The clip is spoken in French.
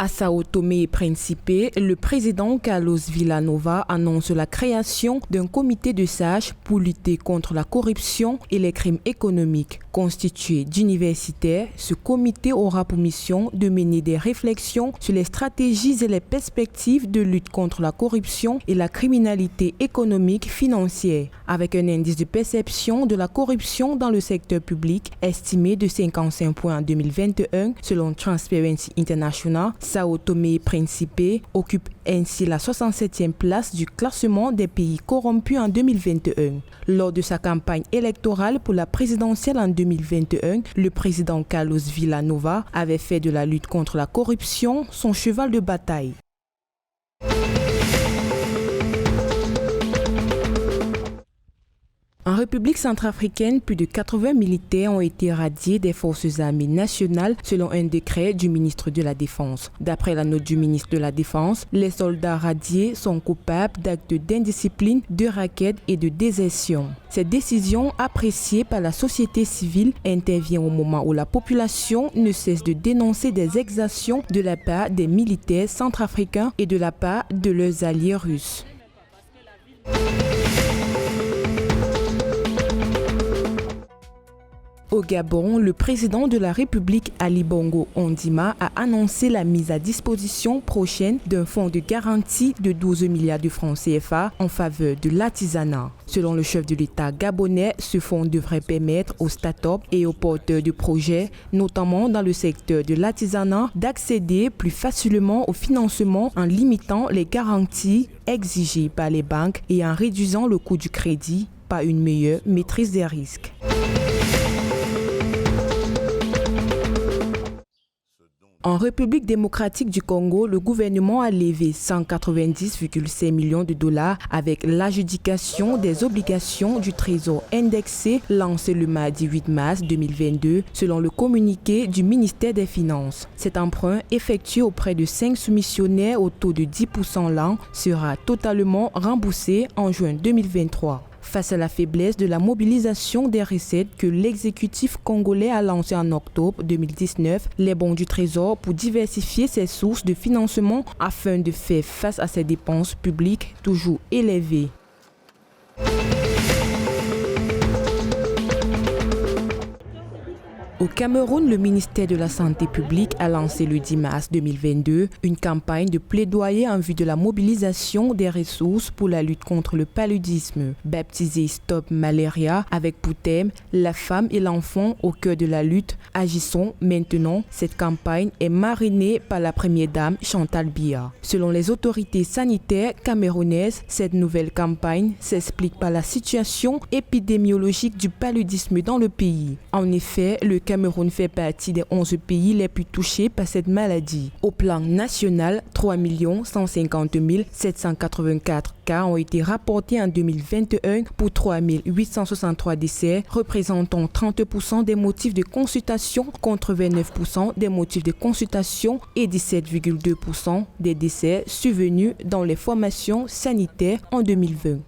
À Sao Tomé et Principe, le président Carlos Villanova annonce la création d'un comité de sages pour lutter contre la corruption et les crimes économiques. Constitué d'universitaires, ce comité aura pour mission de mener des réflexions sur les stratégies et les perspectives de lutte contre la corruption et la criminalité économique financière, avec un indice de perception de la corruption dans le secteur public estimé de 55 points en 2021 selon Transparency International. Sao Tomé et Principe occupe ainsi la 67e place du classement des pays corrompus en 2021. Lors de sa campagne électorale pour la présidentielle en 2021, le président Carlos Villanova avait fait de la lutte contre la corruption son cheval de bataille. En République centrafricaine, plus de 80 militaires ont été radiés des forces armées nationales selon un décret du ministre de la Défense. D'après la note du ministre de la Défense, les soldats radiés sont coupables d'actes d'indiscipline, de racket et de désertion. Cette décision, appréciée par la société civile, intervient au moment où la population ne cesse de dénoncer des exactions de la part des militaires centrafricains et de la part de leurs alliés russes. Au Gabon, le président de la République Ali Bongo Ondimba a annoncé la mise à disposition prochaine d'un fonds de garantie de 12 milliards de francs CFA en faveur de l'artisanat. Selon le chef de l'État gabonais, ce fonds devrait permettre aux start-up et aux porteurs de projets, notamment dans le secteur de l'artisanat, d'accéder plus facilement au financement en limitant les garanties exigées par les banques et en réduisant le coût du crédit par une meilleure maîtrise des risques. En République démocratique du Congo, le gouvernement a levé 190,5 millions de dollars avec l'adjudication des obligations du Trésor indexé lancé le mardi 8 mars 2022 selon le communiqué du ministère des Finances. Cet emprunt effectué auprès de 5 soumissionnaires au taux de 10% l'an sera totalement remboursé en juin 2023. Face à la faiblesse de la mobilisation des recettes que l'exécutif congolais a lancé en octobre 2019, les bons du Trésor pour diversifier ses sources de financement afin de faire face à ces dépenses publiques toujours élevées. Au Cameroun, le ministère de la Santé publique a lancé le 10 mars 2022 une campagne de plaidoyer en vue de la mobilisation des ressources pour la lutte contre le paludisme, baptisée Stop Malaria, avec pour thème « La femme et l'enfant au cœur de la lutte, agissons maintenant ». Cette campagne est marrainée par la première dame Chantal Biya. Selon les autorités sanitaires camerounaises, cette nouvelle campagne s'explique par la situation épidémiologique du paludisme dans le pays. En effet, le Cameroun fait partie des 11 pays les plus touchés par cette maladie. Au plan national, 3 150 784 cas ont été rapportés en 2021 pour 3 863 décès, représentant 30% des motifs de consultation contre 29% des motifs de consultation et 17,2% des décès survenus dans les formations sanitaires en 2020.